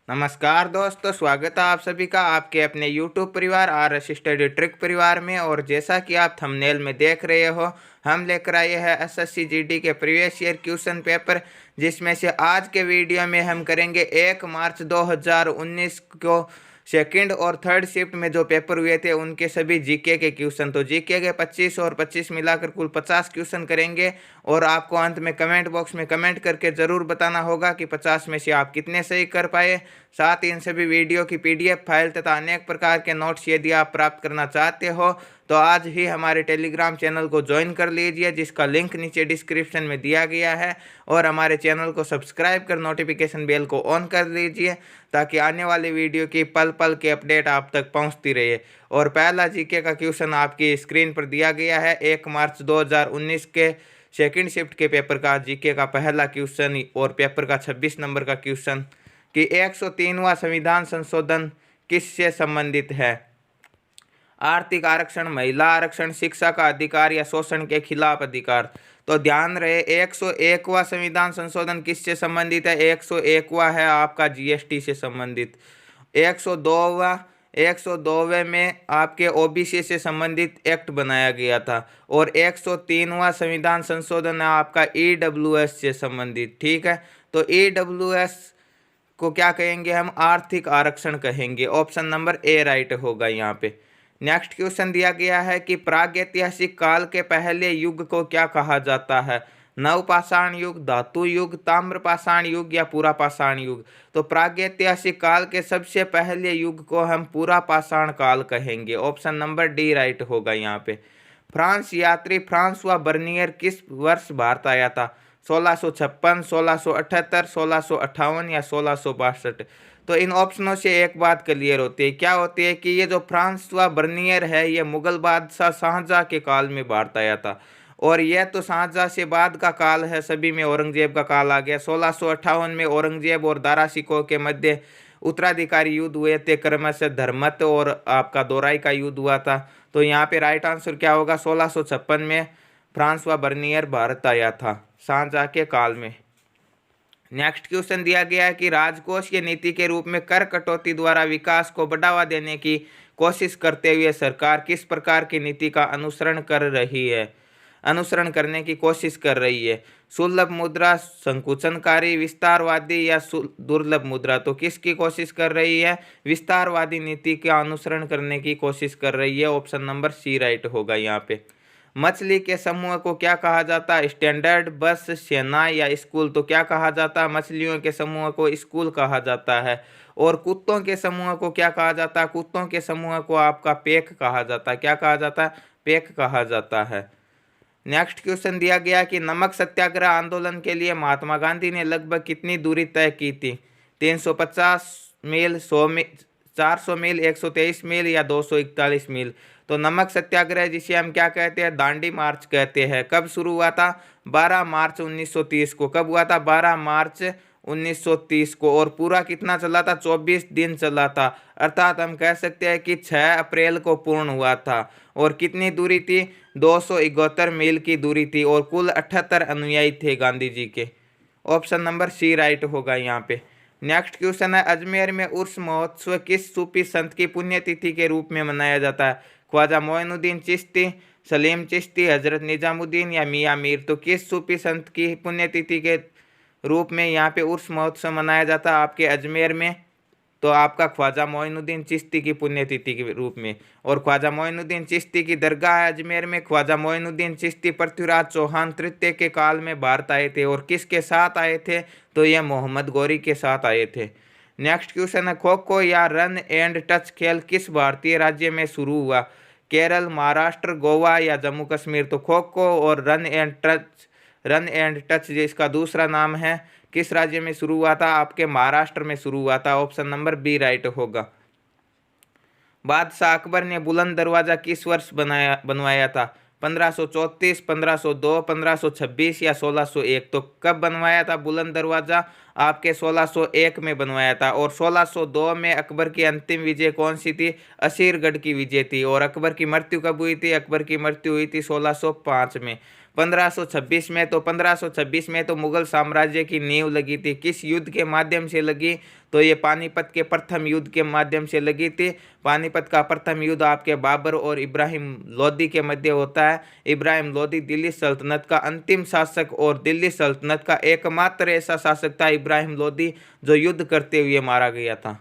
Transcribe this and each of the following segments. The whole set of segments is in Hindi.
नमस्कार दोस्तों, स्वागत है आप सभी का आपके अपने YouTube परिवार RS स्टडी ट्रिक परिवार में। और जैसा कि आप थंबनेल में देख रहे हो, हम लेकर आए हैं SSC GD के प्रीवियस ईयर क्वेश्चन पेपर, जिसमें से आज के वीडियो में हम करेंगे 1 मार्च 2019 को सेकंड और थर्ड शिफ्ट में जो पेपर हुए थे उनके सभी जीके के क्वेश्चन। तो जीके के 25 और 25 मिलाकर कुल 50 क्वेश्चन करेंगे। और आपको अंत में कमेंट बॉक्स में कमेंट करके ज़रूर बताना होगा कि 50 में से आप कितने सही कर पाए। साथ ही इन सभी वीडियो की PDF फाइल तथा अनेक प्रकार के नोट्स यदि आप प्राप्त करना चाहते हो तो आज ही हमारे टेलीग्राम चैनल को ज्वाइन कर लीजिए, जिसका लिंक नीचे डिस्क्रिप्शन में दिया गया है। और हमारे चैनल को सब्सक्राइब कर नोटिफिकेशन बेल को ऑन कर लीजिए ताकि आने वाली वीडियो की पल पल की अपडेट आप तक पहुंचती रहे। और पहला जीके का क्वेश्चन आपकी स्क्रीन पर दिया गया है। 1 मार्च 2019 के सेकंड शिफ्ट के पेपर का जीके का पहला क्वेश्चन और पेपर का 26 नंबर का क्वेश्चन कि 103वां संविधान संशोधन किससे संबंधित है? आर्थिक आरक्षण, महिला आरक्षण, शिक्षा का अधिकार या शोषण के खिलाफ अधिकार। तो ध्यान रहे 101वां संविधान संशोधन किससे संबंधित है? 101वां है आपका GST से संबंधित। 102वें में आपके OBC से संबंधित एक्ट बनाया गया था। और 103वां संविधान संशोधन है आपका EWS से संबंधित। ठीक है, तो EWS को क्या कहेंगे हम? आर्थिक आरक्षण कहेंगे। ऑप्शन नंबर A राइट होगा यहाँ पे। नेक्स्ट क्वेश्चन दिया गया है कि प्रागैतिहासिक काल के पहले युग को क्या कहा जाता है? नवपाषाण युग, धातु युग, ताम्रपाषाण युग या पुरापाषाण युग। तो प्रागैतिहासिक काल के सबसे पहले युग को हम पुरापाषाण काल कहेंगे। ऑप्शन नंबर D राइट होगा यहाँ पे। फ्रांस यात्री फ्रांसवा बर्नियर किस वर्ष भारत आया था? 1656, 1678, 1658 या 1662। तो इन ऑप्शनों से एक बात क्लियर होती है, क्या होती है कि ये जो फ्रांसवा बर्नियर है ये मुगल बादशाह शाहजहाँ के काल में भारत आया था। और यह तो शाहजहाँ से बाद का काल है, सभी में औरंगजेब का काल आ गया। 1658 में औरंगजेब और दारा सिकोह के मध्य उत्तराधिकारी युद्ध हुए थे, क्रमशः धर्मत और आपका दोराई का युद्ध हुआ था। तो यहाँ पे राइट आंसर क्या होगा? 1656 में फ्रांसवा बर्नियर भारत आया था शाहजहाँ के काल में। नेक्स्ट क्वेश्चन दिया गया है कि राजकोषीय नीति के रूप में कर कटौती द्वारा विकास को बढ़ावा देने की कोशिश करते हुए सरकार किस प्रकार की नीति का अनुसरण करने की कोशिश कर रही है? सुलभ मुद्रा, संकुचनकारी, विस्तारवादी या दुर्लभ मुद्रा। तो किसकी कोशिश कर रही है? विस्तारवादी नीति का अनुसरण करने की कोशिश कर रही है। ऑप्शन नंबर C राइट होगा यहाँ पे। मछली के समूह को क्या कहा जाता है? स्टैंडर्ड, बस, सेना या स्कूल। तो क्या कहा जाता है? मछलियों के समूह को स्कूल कहा जाता है। और कुत्तों के समूह को क्या कहा जाता है? कुत्तों के समूह को आपका पैक कहा जाता है। क्या कहा जाता है? पैक कहा जाता है। नेक्स्ट क्वेश्चन दिया गया कि नमक सत्याग्रह आंदोलन के लिए महात्मा गांधी ने लगभग कितनी दूरी तय की थी? 350 मील, 100 मील, 400 मील, 123 मील या 241 मील। तो नमक सत्याग्रह जिसे हम क्या कहते हैं? दांडी मार्च कहते हैं। कब शुरू हुआ था? 12 मार्च 1930 को। कब हुआ था? 12 मार्च 1930 को। और पूरा कितना चला था? 24 दिन चला था। अर्थात हम कह सकते हैं कि 6 अप्रैल को पूर्ण हुआ था। और कितनी दूरी थी? 271 मील की दूरी थी। और कुल 78 अनुयायी थे गांधी जी के। ऑप्शन नंबर C राइट होगा यहाँ पे। नेक्स्ट क्वेश्चन है अजमेर में उर्स महोत्सव किस सूफी संत की पुण्यतिथि के रूप में मनाया जाता है? ख्वाजा मोइनुद्दीन चिश्ती, सलीम चिश्ती, हजरत निजामुद्दीन या मियाँ मीर। तो किस सूफी संत की पुण्यतिथि के रूप में यहाँ पे उर्स महोत्सव मनाया जाता है आपके अजमेर में? तो आपका ख्वाजा मोइनुद्दीन चिश्ती की पुण्यतिथि के रूप में। और ख्वाजा मोइनुद्दीन चिश्ती की दरगाह है अजमेर में। ख्वाजा मोइनुद्दीन चिश्ती पृथ्वीराज चौहान तृतीय के काल में भारत आए थे। और किसके साथ आए थे? तो यह मोहम्मद गौरी के साथ आए थे। नेक्स्ट क्वेश्चन है खो खो या रन एंड टच खेल किस भारतीय राज्य में शुरू हुआ? केरल, महाराष्ट्र, गोवा या जम्मू कश्मीर। तो खो खो और रन एंड टच जिसका दूसरा नाम है किस राज्य में शुरू हुआ था? आपके महाराष्ट्र में शुरू हुआ था। ऑप्शन नंबर B राइट होगा। बादशाह अकबर ने बुलंद दरवाजा किस वर्ष बनवाया था? 1534, 1502, 1526 या 1601। तो कब बनवाया था बुलंद दरवाजा? आपके 1601 में बनवाया था। और 1602 में अकबर की अंतिम विजय कौन सी थी? असीरगढ़ की विजय थी। और अकबर की मृत्यु कब हुई थी? अकबर की मृत्यु हुई थी 1605 में। 1526 में, तो 1526 में तो मुगल साम्राज्य की नींव लगी थी। किस युद्ध के माध्यम से लगी? तो ये पानीपत के प्रथम युद्ध के माध्यम से लगी थी। पानीपत का प्रथम युद्ध आपके बाबर और इब्राहिम लोदी के मध्य होता है। इब्राहिम लोदी दिल्ली सल्तनत का अंतिम शासक और दिल्ली सल्तनत का एकमात्र ऐसा शासक था, इब्राहिम लोदी, जो युद्ध करते हुए मारा गया था।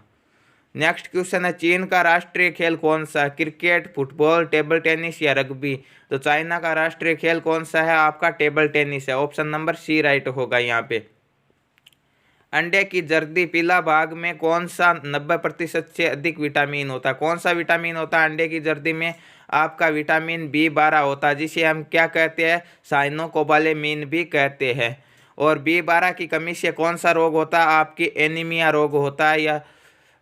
नेक्स्ट क्वेश्चन है, चीन का राष्ट्रीय खेल कौन सा है? क्रिकेट, फुटबॉल, टेबल टेनिस या रग्बी? तो चाइना का राष्ट्रीय खेल कौन सा है? आपका टेबल टेनिस है। ऑप्शन नंबर सी राइट होगा यहाँ पे। अंडे की जर्दी पीला भाग में कौन सा 90% से अधिक विटामिन होता है? कौन सा विटामिन होता है अंडे की जर्दी में? आपका विटामिन B12 होता है, जिसे हम क्या कहते हैं? साइनोकोबालेमिन भी कहते हैं। और B12 की कमी से कौन सा रोग होता है? आपकी एनीमिया रोग होता है, या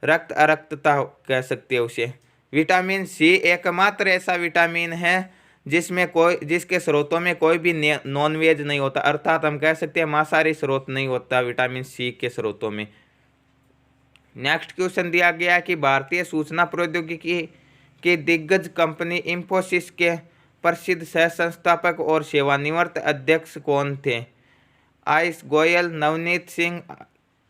रक्त अरक्तता कह सकते हैं उसे। विटामिन सी एकमात्र ऐसा विटामिन है जिसके स्रोतों में कोई भी नॉनवेज नहीं होता, अर्थात हम कह सकते हैं मांसाहारी स्रोत नहीं होता विटामिन सी के स्रोतों में। नेक्स्ट क्वेश्चन दिया गया कि भारतीय सूचना प्रौद्योगिकी की दिग्गज कंपनी इंफोसिस के प्रसिद्ध सह संस्थापक और सेवानिवृत्त अध्यक्ष कौन थे? आईएस गोयल, नवनीत सिंह,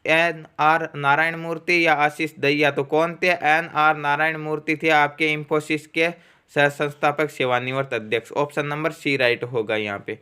NR नारायण मूर्ति या आशीष दहिया? तो कौन थे? NR नारायण मूर्ति थे आपके इंफोसिस के सह संस्थापक सेवानिवृत्त अध्यक्ष। ऑप्शन नंबर सी राइट होगा यहाँ पे।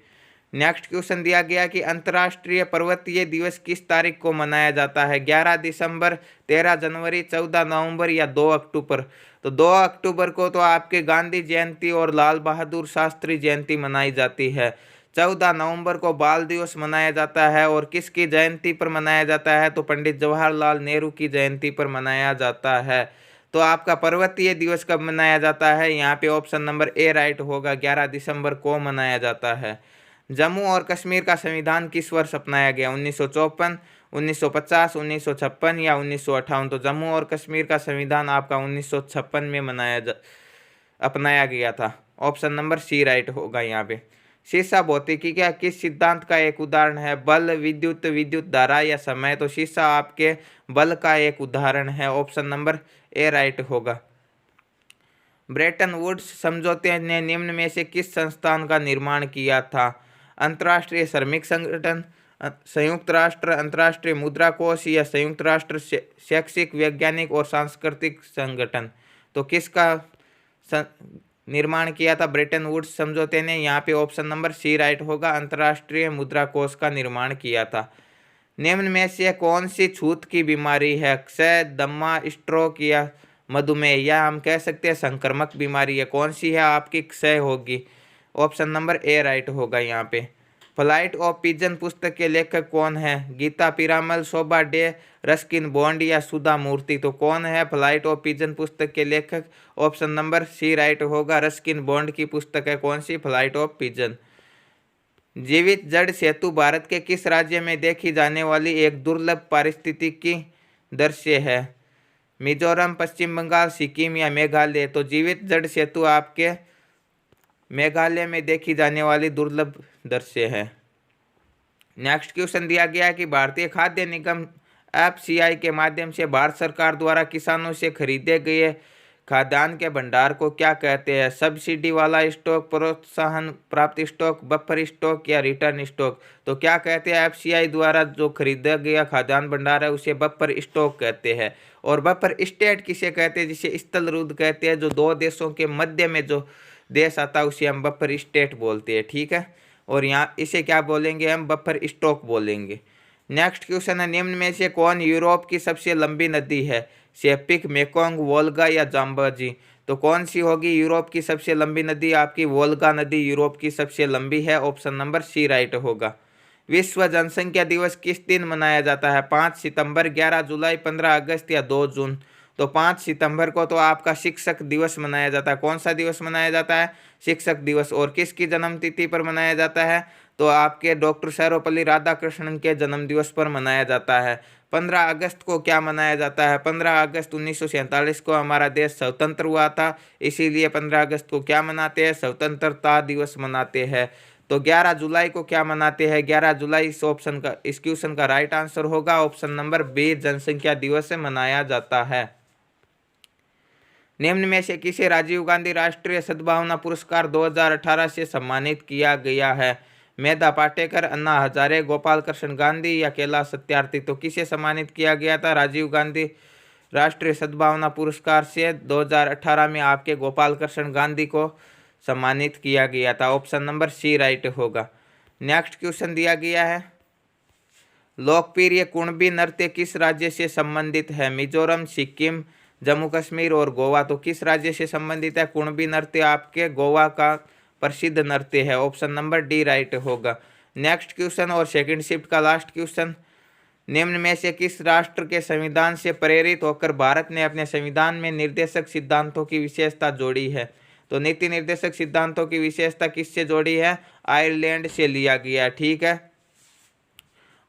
नेक्स्ट क्वेश्चन दिया गया कि अंतर्राष्ट्रीय पर्वतीय दिवस किस तारीख को मनाया जाता है? 11 दिसंबर, 13 जनवरी, 14 नवंबर या 2 अक्टूबर? तो 2 अक्टूबर को तो आपके गांधी जयंती और लाल बहादुर शास्त्री जयंती मनाई जाती है। 14 नवंबर को बाल दिवस मनाया जाता है। और किसकी जयंती पर मनाया जाता है? तो पंडित जवाहरलाल नेहरू की जयंती पर मनाया जाता है। तो आपका पर्वतीय दिवस कब मनाया जाता है? यहाँ पे ऑप्शन नंबर ए राइट होगा, 11 दिसंबर को मनाया जाता है। जम्मू और कश्मीर का संविधान किस वर्ष अपनाया गया? 1954, 1950, 1956 या 1958? तो जम्मू और कश्मीर का संविधान आपका 1956 में अपनाया गया था। ऑप्शन नंबर सी राइट होगा यहाँ पे। शीशा भौतिकी का किस सिद्धांत का एक उदाहरण है? बल, विद्युत, विद्युत धारा या समय? तो शीशा आपके बल का एक उदाहरण है। ऑप्शन नंबर ए राइट होगा। ब्रेटन वुड्स समझौते ने निम्न में से किस संस्थान का निर्माण किया था? अंतर्राष्ट्रीय श्रमिक संगठन, संयुक्त राष्ट्र, अंतर्राष्ट्रीय मुद्रा कोष या संयुक्त राष्ट्र शैक्षिक, वैज्ञानिक और सांस्कृतिक संगठन? तो किसका निर्माण किया था ब्रेटन वुड्स समझौते ने? यहाँ पे ऑप्शन नंबर सी राइट होगा, अंतर्राष्ट्रीय मुद्रा कोष का निर्माण किया था। निम्न में से कौन सी छूत की बीमारी है? क्षय, दमा, स्ट्रोक या मधुमेह, या हम कह सकते हैं संक्रामक बीमारी है? कौन सी है आपकी? क्षय होगी। ऑप्शन नंबर ए राइट होगा यहाँ पे। फ्लाइट ऑफ पिजन पुस्तक के लेखक कौन है? गीता पिरामल, शोभा डे, रस्किन बॉन्ड या सुधा मूर्ति? तो कौन है फ्लाइट ऑफ पिजन पुस्तक के लेखक? ऑप्शन नंबर सी राइट होगा, रस्किन बॉन्ड की पुस्तक है कौन सी? Flight of pigeon. जीवित जड़ सेतु भारत के किस राज्य में देखी जाने वाली एक दुर्लभ पारिस्थितिकी दृश्य है? मिजोरम, पश्चिम बंगाल, सिक्किम या मेघालय? तो जीवित जड़ सेतु आपके मेघालय में देखी जाने वाली दुर्लभ दृश्य है। नेक्स्ट क्वेश्चन दिया गया है कि भारतीय खाद्य निगम FCI के माध्यम से भारत सरकार द्वारा किसानों से खरीदे गए खाद्यान्न के भंडार को क्या कहते हैं? सब्सिडी वाला स्टॉक, प्रोत्साहन प्राप्त स्टॉक, बफर स्टॉक या रिटर्न स्टॉक? तो क्या कहते हैं? FCI द्वारा जो खरीदा गया खाद्यान्न भंडार है उसे बफर स्टॉक कहते हैं। और बफर स्टेट किसे कहते हैं? जिसे स्थल रुद्ध कहते हैं। जो दो देशों के मध्य में जो देश आता है उसे हम बफर स्टेट बोलते हैं, ठीक है। और यहाँ इसे क्या बोलेंगे? हम बफर स्टॉक बोलेंगे। नेक्स्ट क्वेश्चन है, निम्न में से कौन यूरोप की सबसे लंबी नदी है? सेपिक, मेकोंग, वोल्गा या जाम्बजी? तो कौन सी होगी यूरोप की सबसे लंबी नदी? आपकी वोल्गा नदी यूरोप की सबसे लंबी है। ऑप्शन नंबर सी राइट होगा। विश्व जनसंख्या दिवस किस दिन मनाया जाता है? 5 सितंबर, 11 जुलाई, 15 अगस्त या 2 जून? तो 5 सितंबर को तो आपका शिक्षक दिवस मनाया जाता है। कौन सा दिवस मनाया जाता है? शिक्षक दिवस। और किसकी जन्म तिथि पर मनाया जाता है? तो आपके डॉक्टर सर्वपल्ली राधाकृष्णन के जन्म दिवस पर मनाया जाता है। 15 अगस्त को क्या मनाया जाता है? 15 अगस्त 1947 को हमारा देश स्वतंत्र हुआ था, इसीलिए 15 अगस्त को क्या मनाते हैं? स्वतंत्रता दिवस मनाते हैं। तो 11 जुलाई को क्या मनाते हैं? 11 जुलाई इस क्वेश्चन का राइट आंसर होगा। ऑप्शन नंबर बी, जनसंख्या दिवस से मनाया जाता है। निम्न में से किसे राजीव गांधी राष्ट्रीय सद्भावना पुरस्कार 2018 से सम्मानित किया गया है? मेधा पाटेकर, अन्ना हजारे, गोपाल कृष्ण गांधी या कैलाश सत्यार्थी। तो किसे सम्मानित किया गया था? राजीव गांधी राष्ट्रीय सद्भावना पुरस्कार से 2018 में आपके गोपाल कृष्ण गांधी को सम्मानित किया गया था। ऑप्शन नंबर सी राइट होगा। नेक्स्ट क्वेश्चन दिया गया है, लोकप्रिय कुणबी नृत्य किस राज्य से संबंधित है? मिजोरम, सिक्किम, जम्मू कश्मीर और गोवा। तो किस राज्य से संबंधित है कुणबी नृत्य? आपके गोवा का प्रसिद्ध नृत्य है। ऑप्शन नंबर डी राइट होगा। नेक्स्ट क्वेश्चन और सेकंड शिफ्ट का लास्ट क्वेश्चन, निम्न में से किस राष्ट्र के संविधान से प्रेरित होकर भारत ने अपने संविधान में निर्देशक सिद्धांतों की विशेषता जोड़ी है? तो नीति निर्देशक सिद्धांतों की विशेषता किससे जोड़ी है? आयरलैंड से लिया गया है, ठीक है।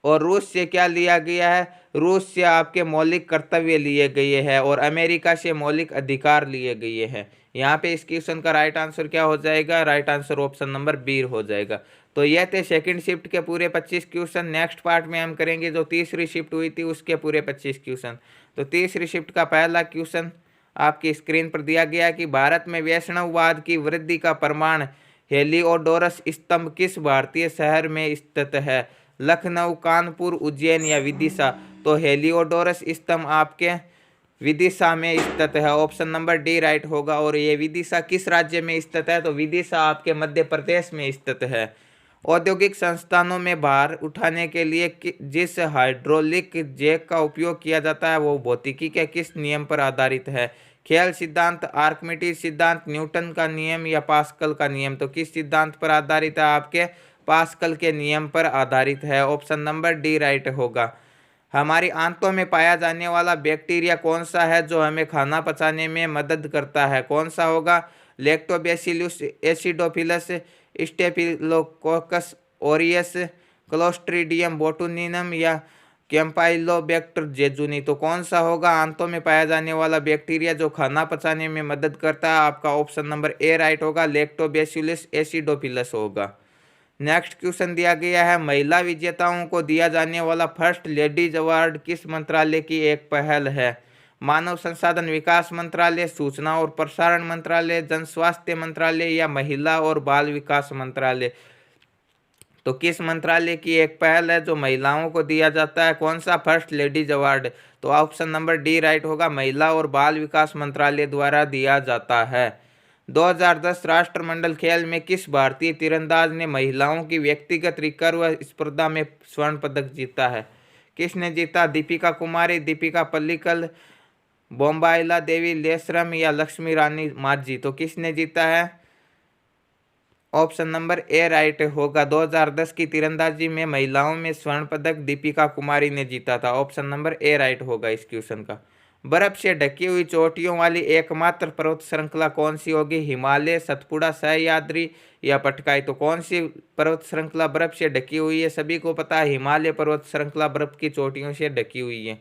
और रूस से क्या लिया गया है? रूस से आपके मौलिक कर्तव्य लिए गए हैं और अमेरिका से मौलिक अधिकार लिए गए हैं। यहाँ पे इस क्वेश्चन का राइट आंसर क्या हो जाएगा? Right answer option number B हो जाएगा। तो यह थे सेकंड शिफ्ट के पूरे 25 क्वेश्चन। नेक्स्ट पार्ट में हम करेंगे जो तीसरी शिफ्ट हुई थी उसके पूरे 25 क्वेश्चन। तो तीसरी शिफ्ट का पहला क्वेश्चन आपकी स्क्रीन पर दिया गया कि भारत में वैष्णववाद की वृद्धि का प्रमाण हेलिओडोरस स्तंभ किस भारतीय शहर में स्थित है? लखनऊ, कानपुर, उज्जैन या विदिशा। तो हेलिओडोरस स्तंभ आपके विदिशा में स्थित है। ऑप्शन नंबर डी राइट होगा। और ये विदिशा किस राज्य में स्थित है? तो विदिशा आपके मध्य प्रदेश में स्थित है। औद्योगिक संस्थानों में भार उठाने के लिए जिस हाइड्रोलिक जैक का उपयोग किया जाता है वो भौतिकी के किस नियम पर आधारित है? खेल सिद्धांत, आर्किमिडीज सिद्धांत, न्यूटन का नियम या पास्कल का नियम। तो किस सिद्धांत पर आधारित है? आपके पास्कल के नियम पर आधारित है। ऑप्शन नंबर डी राइट होगा। हमारी आंतों में पाया जाने वाला बैक्टीरिया कौन सा है जो हमें खाना पचाने में मदद करता है? कौन सा होगा? Lactobacillus, acidophilus, staphylococcus aureus, clostridium botulinum या कैम्पाइलोबैक्टर जेजुनी। तो कौन सा होगा आंतों में पाया जाने वाला बैक्टीरिया जो खाना पचाने में मदद करता है? आपका ऑप्शन नंबर ए राइट होगा, लैक्टोबैसिलस एसिडोफिलस होगा। नेक्स्ट क्वेश्चन दिया गया है, महिला विजेताओं को दिया जाने वाला फर्स्ट लेडीज अवार्ड किस मंत्रालय की एक पहल है? मानव संसाधन विकास मंत्रालय, सूचना और प्रसारण मंत्रालय, जन स्वास्थ्य मंत्रालय या महिला और बाल विकास मंत्रालय। तो किस मंत्रालय की एक पहल है जो महिलाओं को दिया जाता है? कौन सा फर्स्ट लेडीज अवार्ड? तो ऑप्शन नंबर डी राइट होगा, महिला और बाल विकास मंत्रालय द्वारा दिया जाता है। 2010 राष्ट्रमंडल खेल में किस भारतीय तीरंदाज ने महिलाओं की व्यक्तिगत रिकर्व स्पर्धा में स्वर्ण पदक जीता है? किसने जीता? दीपिका कुमारी, दीपिका पल्लिकल, बोम्बाइला देवी लेसरम या लक्ष्मी रानी माझी। तो किसने जीता है? ऑप्शन नंबर ए राइट होगा। 2010 की तीरंदाजी में महिलाओं में स्वर्ण पदक दीपिका कुमारी ने जीता था। ऑप्शन नंबर ए राइट होगा इस क्वेश्चन का। बर्फ से ढकी हुई चोटियों वाली एकमात्र पर्वत श्रृंखला कौन सी होगी? हिमालय, सतपुड़ा, सह्याद्री या पटकाई। तो कौन सी पर्वत श्रृंखला बर्फ से ढकी हुई है? सभी को पता है हिमालय पर्वत श्रृंखला बर्फ की चोटियों से ढकी हुई है।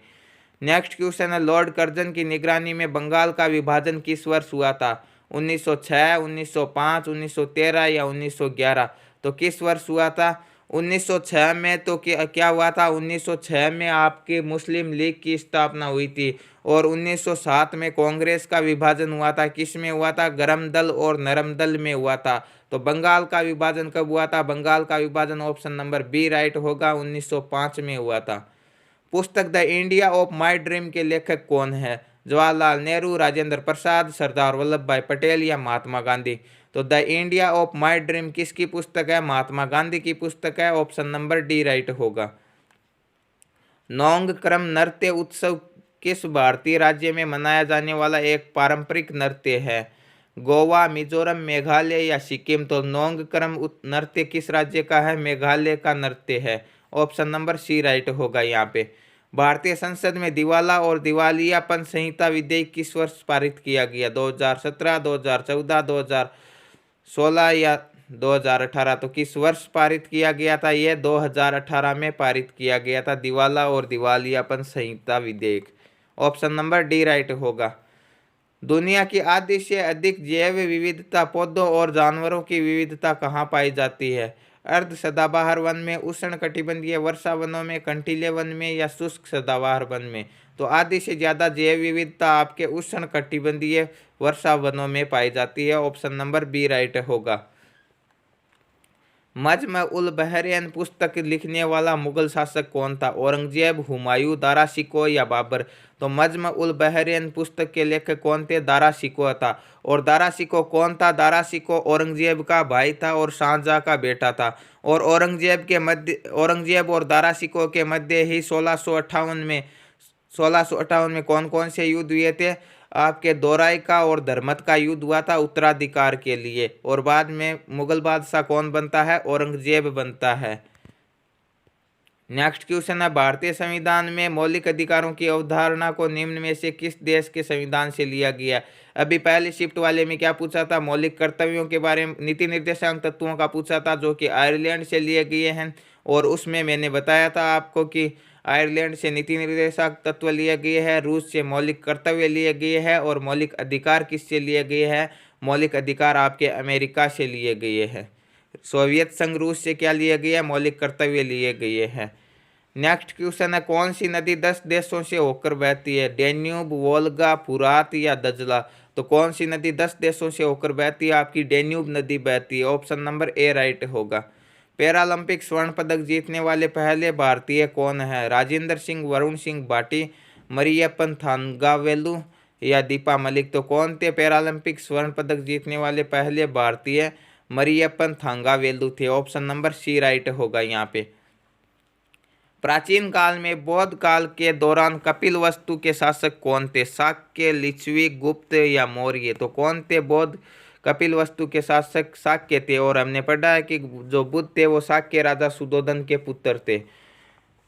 नेक्स्ट क्वेश्चन है, लॉर्ड कर्जन की निगरानी में बंगाल का विभाजन किस वर्ष हुआ था? 1906, 1905, 1913 या 1911। तो किस वर्ष हुआ था? 1906 में। तो क्या हुआ था? 1906 में आपकी मुस्लिम लीग की स्थापना हुई थी और 1907 में कांग्रेस का विभाजन हुआ था। किस में हुआ था? गरम दल और नरम दल में हुआ था। तो बंगाल का विभाजन कब हुआ था? बंगाल का विभाजन ऑप्शन नंबर बी राइट होगा, 1905 में हुआ था। पुस्तक the India of my dream के लेखक कौन है? जवाहरलाल नेहरू, राजेंद्र प्रसाद, सरदार वल्लभ भाई पटेल या महात्मा गांधी। तो the India of my dream किसकी पुस्तक है? महात्मा गांधी की पुस्तक है। ऑप्शन नंबर डी राइट होगा। नोंगक्रम नृत्य उत्सव किस भारतीय राज्य में मनाया जाने वाला एक पारंपरिक नृत्य है? गोवा, मिजोरम, मेघालय या सिक्किम। तो नोंगक्रम नृत्य किस राज्य का है? मेघालय का नृत्य है। ऑप्शन नंबर सी राइट होगा यहाँ पे। भारतीय संसद में दिवाला और दिवालियापन संहिता विधेयक किस वर्ष पारित किया गया? 2017, 2014, 2016 या 2018। तो किस वर्ष पारित किया गया था? यह 2018 में पारित किया गया था, दिवाला और दिवालियापन संहिता विधेयक। ऑप्शन नंबर डी राइट होगा। दुनिया की आधी से अधिक जैव विविधता पौधों और जानवरों की विविधता कहाँ पाई जाती है? अर्ध सदाबहार वन में, उष्ण कटिबंधीय वर्षा वनों में, कंटीले वन में या शुष्क सदाबहार वन में। तो आधी से ज़्यादा जैव विविधता आपके उष्ण कटिबंधीय वर्षा वनों में पाई जाती है। ऑप्शन नंबर बी राइट होगा। मजमा उल बहरैन पुस्तक लिखने वाला मुगल शासक कौन था? औरंगजेब, हुमायूं, दारा शिकोह या बाबर? तो मजमा उल बहरैन पुस्तक के लेखक कौन थे? दारा शिकोह था। और दारा शिकोह कौन था? दारा शिकोह औरंगजेब का भाई था और शाहजहां का बेटा था। और औरंगजेब और दारा शिकोह के मध्य ही 1658 में कौन कौन से युद्ध हुए थे? आपके दोराई का और धर्मत का युद्ध हुआ था उत्तराधिकार के लिए। और बाद में मुगल बादशाह कौन बनता है? औरंगजेब बनता है। नेक्स्ट क्वेश्चन है, भारतीय संविधान में मौलिक अधिकारों की अवधारणा को निम्न में से किस देश के संविधान से लिया गया? अभी पहले शिफ्ट वाले में क्या पूछा था? मौलिक कर्तव्यों के बारे में, नीति निर्देशांक तत्वों का पूछा था, जो कि आयरलैंड से लिए गए हैं। और उसमें मैंने बताया था आपको कि आयरलैंड से नीति निर्देशांक तत्व लिए गए हैं, रूस से मौलिक कर्तव्य लिए गए हैं, और मौलिक अधिकार किससे लिए गए हैं? मौलिक अधिकार आपके अमेरिका से लिए गए हैं। सोवियत संघ रूस से क्या लिए गए हैं? मौलिक कर्तव्य लिए गए हैं। नेक्स्ट क्वेश्चन है, कौन सी नदी 10 देशों से होकर बहती है? डेन्यूब, वोल्गा, फुरात या दजला? तो कौन सी नदी 10 देशों से होकर बहती है? आपकी डेन्यूब नदी बहती है। ऑप्शन नंबर ए राइट होगा। पैरालंपिक स्वर्ण पदक जीतने वाले पहले भारतीय कौन है? राजेंद्र सिंह, वरुण सिंह भाटी, मरियप्पन थांगावेलु या दीपा मलिक? तो कौन थे पैरालंपिक स्वर्ण पदक जीतने वाले पहले भारतीय? मरियप्पन थांगावेलु थे। ऑप्शन नंबर सी राइट होगा यहाँ पे। प्राचीन काल में बौद्ध काल के दौरान कपिलवस्तु के शासक कौन थे? शाक्य, लिच्छवी, गुप्त या मौर्य? तो कौन थे बौद्ध कपिलवस्तु के शासक? शाक्य थे। और हमने पढ़ा है कि जो बुद्ध थे वो शाक्य राजा सुधोधन के पुत्र थे।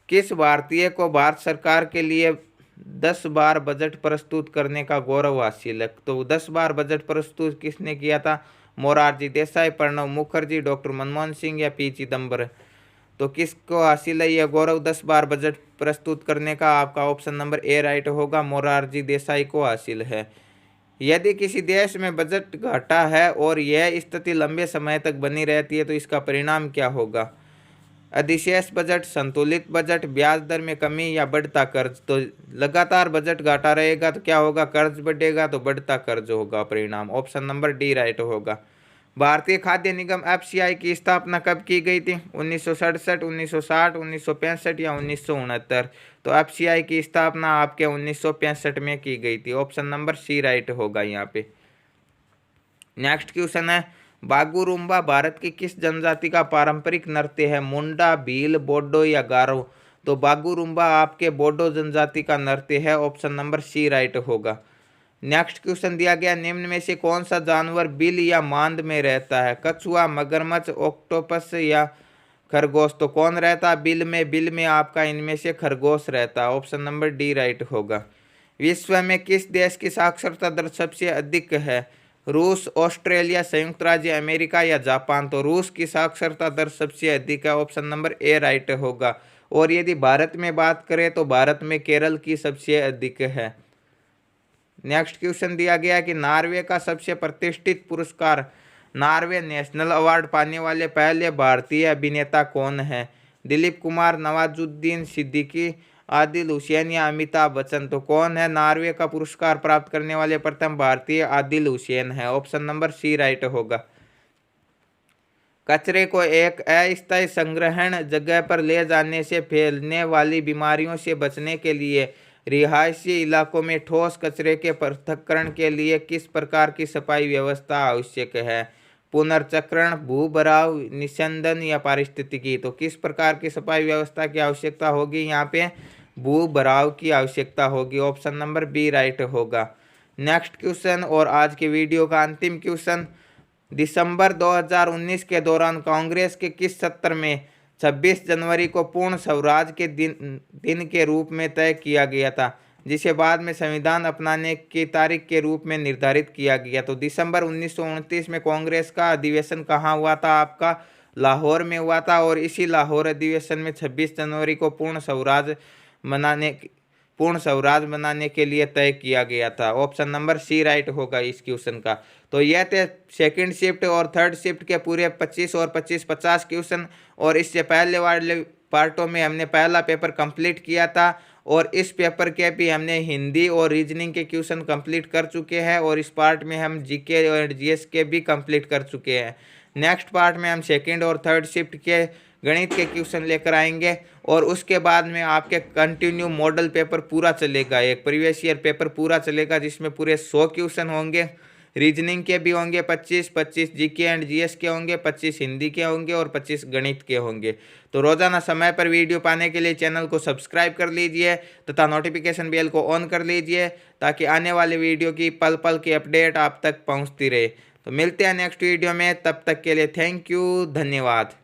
किस भारतीय को भारत सरकार के लिए 10 बार बजट प्रस्तुत करने का गौरव हासिल है? तो 10 बार बजट प्रस्तुत किसने किया था? मोरारजी देसाई, प्रणब मुखर्जी, डॉक्टर मनमोहन सिंह या पी चिदम्बरम? तो किसको हासिल है यह गौरव 10 बार बजट प्रस्तुत करने का? आपका ऑप्शन नंबर ए राइट होगा, मोरारजी देसाई को हासिल है। यदि किसी देश में बजट घटा है और यह स्थिति लंबे समय तक बनी रहती है तो इसका परिणाम क्या होगा? अधिशेष बजट, संतुलित बजट, ब्याज दर में कमी या बढ़ता कर्ज? तो लगातार बजट घाटा रहेगा तो क्या होगा? कर्ज बढ़ेगा तो बढ़ता कर्ज होगा परिणाम। ऑप्शन नंबर डी राइट होगा। भारतीय खाद्य निगम एफसीआई की स्थापना कब की गई थी? 1967, 1960, 1965 या 1969? तो एफसीआई की स्थापना आपके 1965 में की गई थी। ऑप्शन नंबर सी राइट होगा यहाँ पे। नेक्स्ट क्वेश्चन है, बागुरुम्बा भारत की किस जनजाति का पारंपरिक नृत्य है? मुंडा, भील, बोडो या गारो? तो बागुरुम्बा आपके बोडो जनजाति का नृत्य है। ऑप्शन नंबर सी राइट होगा। नेक्स्ट क्वेश्चन दिया गया, निम्न में से कौन सा जानवर बिल या मांद में रहता है? कछुआ, मगरमच्छ, ऑक्टोपस या खरगोश? तो कौन रहता है बिल में? बिल में आपका इनमें से खरगोश रहता है। ऑप्शन नंबर डी राइट होगा। विश्व में किस देश की साक्षरता दर सबसे अधिक है? रूस, ऑस्ट्रेलिया, संयुक्त राज्य अमेरिका या जापान? तो रूस की साक्षरता दर सबसे अधिक है। ऑप्शन नंबर ए राइट होगा। और यदि भारत में बात करें तो भारत में केरल की सबसे अधिक है। नेक्स्ट क्वेश्चन दिया गया कि नॉर्वे का सबसे प्रतिष्ठित पुरस्कार नॉर्वे नेशनल अवार्ड पाने वाले पहले भारतीय अभिनेता कौन है? दिलीप कुमार, नवाजुद्दीन सिद्दीकी, आदिल हुसैन या अमिताभ बच्चन? तो कौन है नॉर्वे का पुरस्कार प्राप्त करने वाले प्रथम भारतीय? आदिल हुसैन है। ऑप्शन नंबर सी राइट होगा। कचरे को एक अस्थायी संग्रहण जगह पर ले जाने से फैलने वाली बीमारियों से बचने के लिए रिहायशी इलाकों में ठोस कचरे के पृथक्करण के लिए किस प्रकार की सफाई व्यवस्था आवश्यक है? पुनर्चक्रण, भूभराव, निस्यंदन या पारिस्थितिकी? तो किस प्रकार की सफाई व्यवस्था की आवश्यकता होगी? यहाँ पे भूभराव की आवश्यकता होगी। ऑप्शन नंबर बी राइट होगा। नेक्स्ट क्वेश्चन और आज की वीडियो का अंतिम क्वेश्चन, दिसंबर 2019 के दौरान कांग्रेस के किस सत्र में 26 जनवरी को पूर्ण स्वराज के दिन के रूप में तय किया गया था, जिसे बाद में संविधान अपनाने की तारीख के रूप में निर्धारित किया गया? तो दिसंबर 1929 में कांग्रेस का अधिवेशन कहाँ हुआ था? आपका लाहौर में हुआ था। और इसी लाहौर अधिवेशन में 26 जनवरी को पूर्ण स्वराज मनाने के लिए तय किया गया था। ऑप्शन नंबर सी राइट होगा इस क्वेश्चन का। तो यह थे सेकंड शिफ्ट और थर्ड शिफ्ट के पूरे 25 और 25 50 क्वेश्चन। और इससे पहले वाले पार्टों में हमने पहला पेपर कंप्लीट किया था और इस पेपर के भी हमने हिंदी और रीजनिंग के क्वेश्चन कंप्लीट कर चुके हैं। और इस पार्ट में हम जीके और जीएस के भी कंप्लीट कर चुके हैं। नेक्स्ट पार्ट में हम सेकेंड और थर्ड शिफ्ट के गणित के क्वेश्चन लेकर आएंगे और उसके बाद में आपके कंटिन्यू मॉडल पेपर पूरा चलेगा, एक प्रीवियस ईयर पेपर पूरा चलेगा जिसमें पूरे 100 क्वेश्चन होंगे। रीजनिंग के भी होंगे 25 जीके एंड जीएस के होंगे, 25 हिंदी के होंगे और 25 गणित के होंगे। तो रोजाना समय पर वीडियो पाने के लिए चैनल को सब्सक्राइब कर लीजिए तथा नोटिफिकेशन बेल को ऑन कर लीजिए ताकि आने वाली वीडियो की पल पल की अपडेट आप तक पहुंचती रहे। तो मिलते हैं नेक्स्ट वीडियो में, तब तक के लिए थैंक यू, धन्यवाद।